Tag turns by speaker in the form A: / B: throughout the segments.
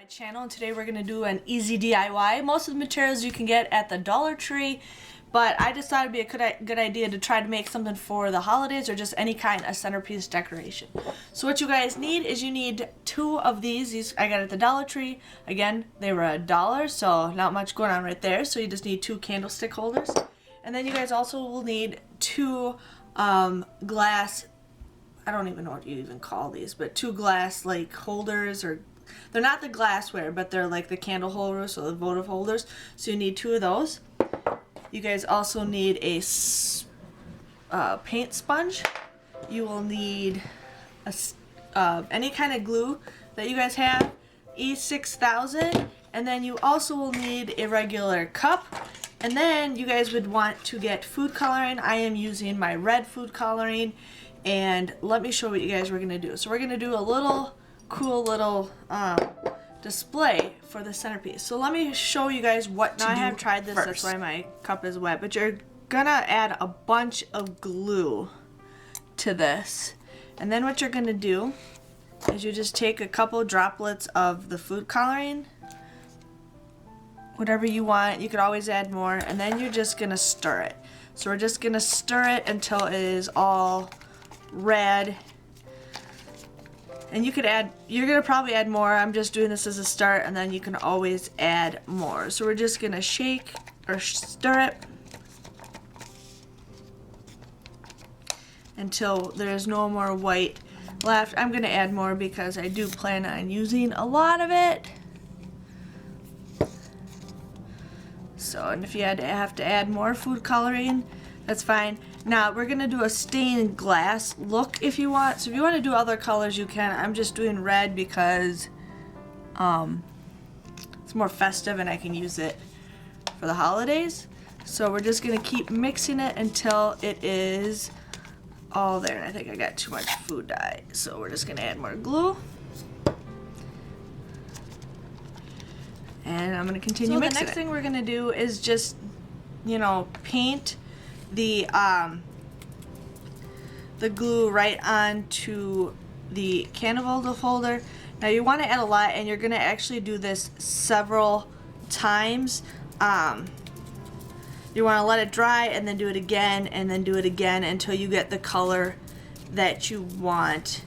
A: My channel, and today we're going to do an easy DIY. Most of the materials you can get at the Dollar Tree, but I just thought it'd be a good idea to try to make something for the holidays or just any kind of centerpiece decoration. So what you guys need is you need 2 of these I got at the Dollar Tree. Again, they were $1, so not much going on right there. So you just need 2 candlestick holders, and then you guys also will need 2 glass, I don't even know what you even call these, but 2 glass like holders, or they're not the glassware, but they're like the candle holders, or the votive holders. So you need 2 of those. You guys also need a paint sponge. You will need any kind of glue that you guys have, E6000, and then you also will need a regular cup. And then you guys would want to get food coloring. I am using my red food coloring, and let me show what you guys we're gonna do. So we're gonna do a little cool little display for the centerpiece. So let me show you guys what to do. I have tried this, that's why my cup is wet, but you're gonna add a bunch of glue to this. And then what you're gonna do is you just take a couple droplets of the food coloring, whatever you want, you could always add more, and then you're just gonna stir it. So we're just gonna stir it until it is all red. And you could add, you're gonna probably add more. I'm just doing this as a start, and then you can always add more. So we're just gonna shake or stir it until there's no more white left. I'm gonna add more because I do plan on using a lot of it. So, and if you have to add more food coloring, that's fine. Now we're gonna do a stained glass look if you want. So if you want to do other colors, you can. I'm just doing red because it's more festive and I can use it for the holidays. So we're just gonna keep mixing it until it is all there. And I think I got too much food dye, so we're just gonna add more glue. And I'm gonna continue mixing. So the next thing we're gonna do is just, you know, paint the glue right onto the candle holder. Now you want to add a lot, and you're gonna actually do this several times. You want to let it dry and then do it again and then do it again until you get the color that you want.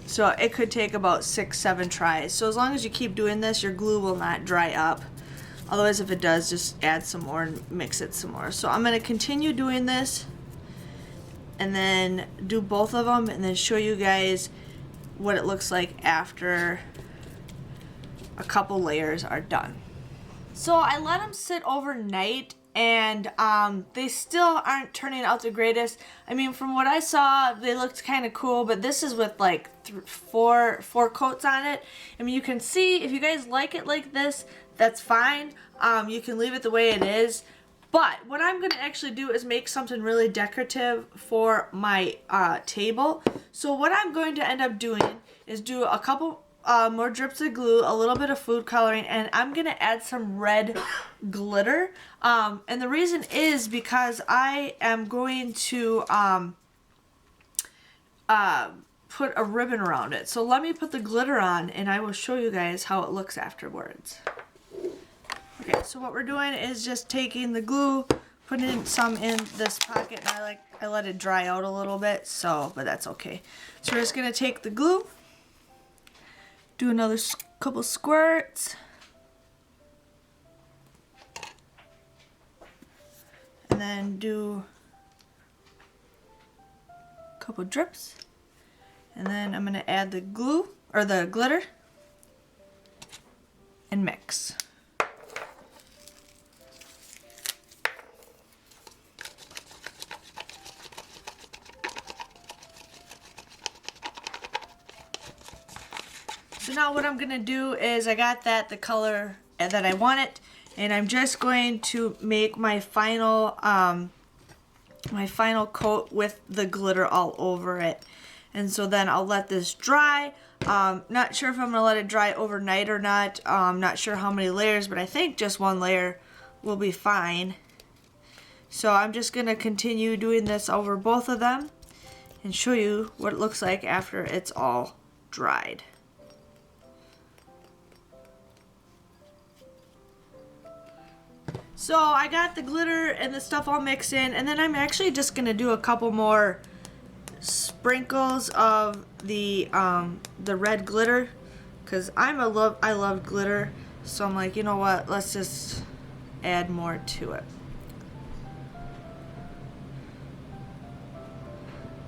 A: So it could take about 6-7 tries. So as long as you keep doing this, your glue will not dry up. Otherwise, if it does, just add some more and mix it some more. So I'm going to continue doing this and then do both of them and then show you guys what it looks like after a couple layers are done. So I let them sit overnight, and they still aren't turning out the greatest. I mean, from what I saw, they looked kind of cool, but this is with like 4 coats on it. I mean, you can see, if you guys like it like this, that's fine. You can leave it the way it is. But what I'm going to actually do is make something really decorative for my table. So what I'm going to end up doing is do a couple more drips of glue, a little bit of food coloring, and I'm going to add some red glitter. And the reason is because I am going to put a ribbon around it. So let me put the glitter on and I will show you guys how it looks afterwards. Okay, so what we're doing is just taking the glue, putting some in this pocket, and I let it dry out a little bit, so, but that's okay. So we're just going to take the glue, do another couple squirts, and then do a couple drips, and then I'm going to add the glue, or the glitter, and mix. So now what I'm going to do is, I got the color that I want it, and I'm just going to make my final coat with the glitter all over it. And so then I'll let this dry. Not sure if I'm going to let it dry overnight or not. Not sure how many layers, but I think just 1 layer will be fine. So I'm just going to continue doing this over both of them and show you what it looks like after it's all dried. So I got the glitter and the stuff all mixed in, and then I'm actually just gonna do a couple more sprinkles of the red glitter, because I love glitter. So I'm like, you know what? Let's just add more to it.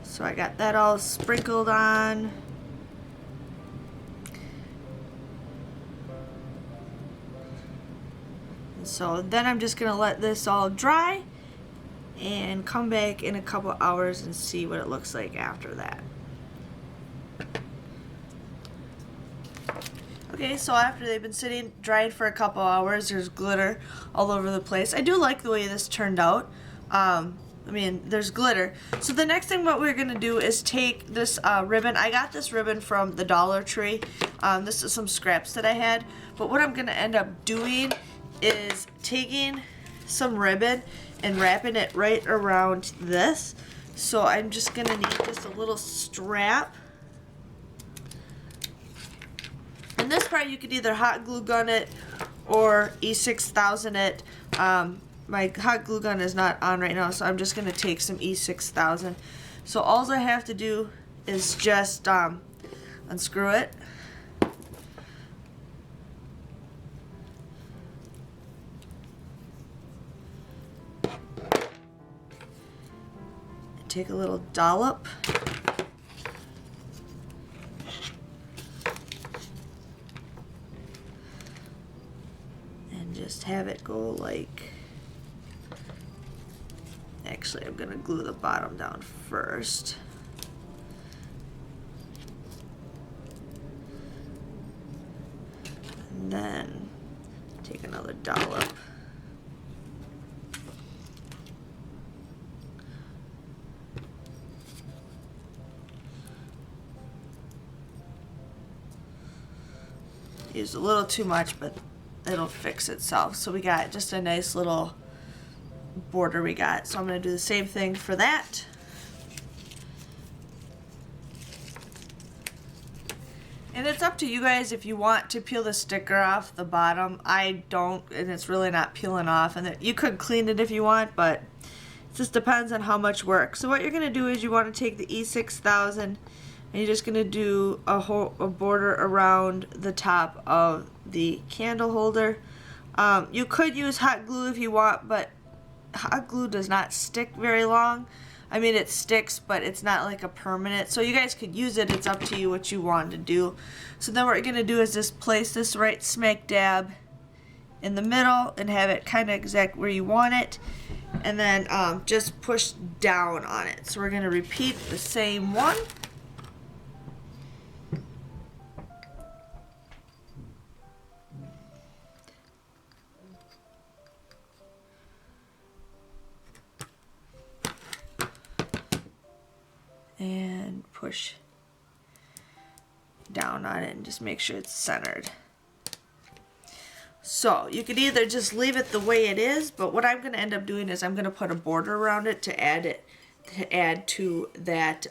A: So I got that all sprinkled on. So then I'm just gonna let this all dry and come back in a couple hours and see what it looks like after that. Okay, so after they've been sitting dried for a couple hours, there's glitter all over the place. I do like the way this turned out. I mean, there's glitter. So the next thing what we're gonna do is take this ribbon. I got this ribbon from the Dollar Tree. This is some scraps that I had. But what I'm gonna end up doing is taking some ribbon and wrapping it right around this. So I'm just gonna need just a little strap. And this part you could either hot glue gun it or E6000 it. My hot glue gun is not on right now, so I'm just gonna take some E6000. So all I have to do is just unscrew it. Take a little dollop. And just have it go like, actually I'm gonna glue the bottom down first. And then take another dollop. Used a little too much, but it'll fix itself. So we got just a nice little border we got. So I'm going to do the same thing for that. And it's up to you guys if you want to peel the sticker off the bottom. I don't, and it's really not peeling off. And you could clean it if you want, but it just depends on how much work. So what you're going to do is you want to take the E6000 and you're just going to do a border around the top of the candle holder. You could use hot glue if you want, but hot glue does not stick very long. I mean, it sticks, but it's not like a permanent. So you guys could use it. It's up to you what you want to do. So then what we're going to do is just place this right smack dab in the middle and have it kind of exact where you want it. And then just push down on it. So we're going to repeat the same one. And push down on it and just make sure it's centered. So you could either just leave it the way it is, but what I'm going to end up doing is I'm going to put a border around it to add to that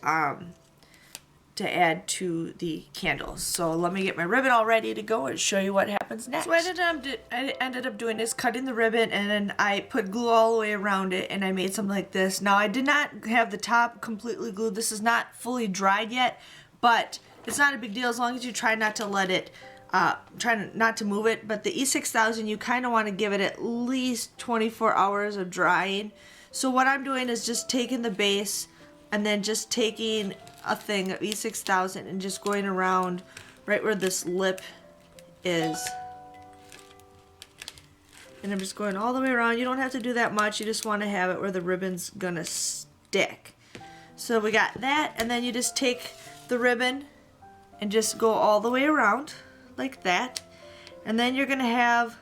A: the candles. So let me get my ribbon all ready to go and show you what happens next. So what I ended up doing is cutting the ribbon, and then I put glue all the way around it, and I made something like this. Now I did not have the top completely glued. This is not fully dried yet, but it's not a big deal as long as you try not to let it try not to move it. But the E6000, you kind of want to give it at least 24 hours of drying. So what I'm doing is just taking the base and then just taking a thing of E6000 and just going around right where this lip is. And I'm just going all the way around. You don't have to do that much. You just want to have it where the ribbon's gonna stick. So we got that, and then you just take the ribbon and just go all the way around like that. And then you're gonna have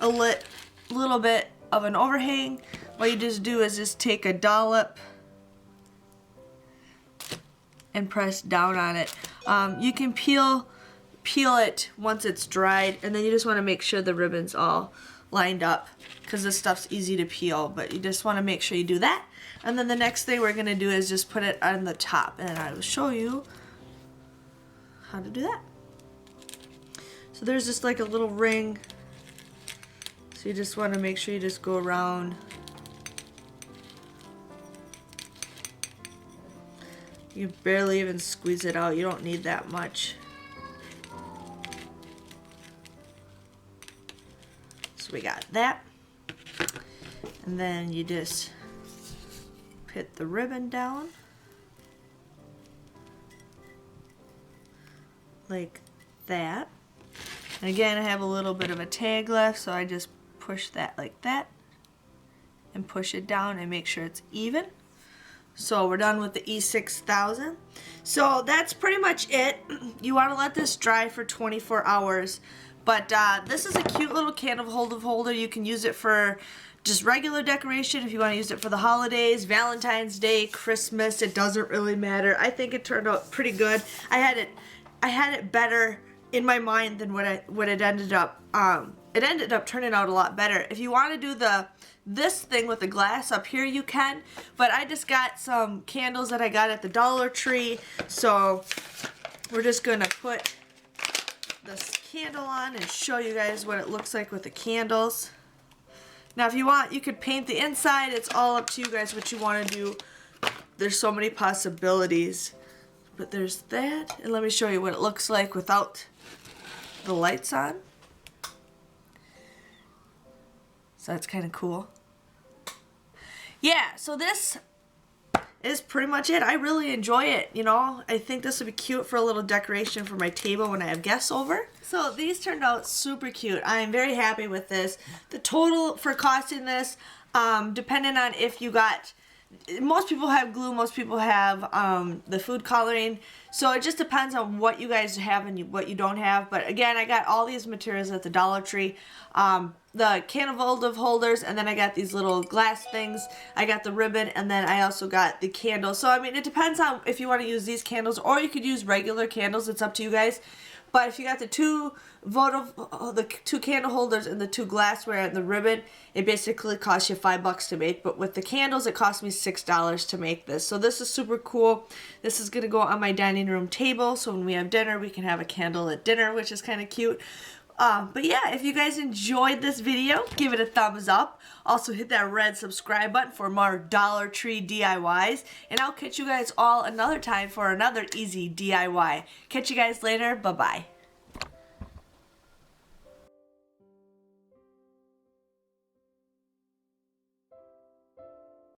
A: a little bit of an overhang. What you just do is just take a dollop and press down on it. You can peel it once it's dried, and then you just want to make sure the ribbon's all lined up, because this stuff's easy to peel, but you just want to make sure you do that. And then the next thing we're going to do is just put it on the top, and I will show you how to do that. So there's just like a little ring. So you just want to make sure you just go around. You barely even squeeze it out. You don't need that much. So we got that. And then you just put the ribbon down. Like that. And again, I have a little bit of a tag left, so I just push that like that. And push it down and make sure it's even. So we're done with the E6000. So that's pretty much it. You want to let this dry for 24 hours. But this is a cute little candle holder. You can use it for just regular decoration. If you want to use it for the holidays, Valentine's Day, Christmas, it doesn't really matter. I think it turned out pretty good. I had it better in my mind than what it ended up. It ended up turning out a lot better. If you want to do this thing with the glass up here, you can, but I just got some candles that I got at the Dollar Tree, so we're just gonna put this candle on and show you guys what it looks like with the candles. Now if you want, you could paint the inside. It's all up to you guys what you want to do. There's so many possibilities, but there's that, and let me show you what it looks like without the lights on. So that's kind of cool. Yeah, so this is pretty much it. I really enjoy it, you know. I think this would be cute for a little decoration for my table when I have guests over. So these turned out super cute. I am very happy with this. The total for costing this, depending on if you got, most people have glue, most people have the food coloring. So it just depends on what you guys have and what you don't have. But again, I got all these materials at the Dollar Tree. The Votive holders, and then I got these little glass things. I got the ribbon, and then I also got the candles. So I mean, it depends on if you want to use these candles, or you could use regular candles. It's up to you guys. But if you got the two candle holders and the two glassware and the ribbon, it basically costs you $5 to make. But with the candles, it cost me $6 to make this. So this is super cool. This is gonna go on my dining room table, so when we have dinner, we can have a candle at dinner, which is kind of cute. But yeah, if you guys enjoyed this video, give it a thumbs up. Also hit that red subscribe button for more Dollar Tree DIYs. And I'll catch you guys all another time for another easy DIY. Catch you guys later. Bye-bye.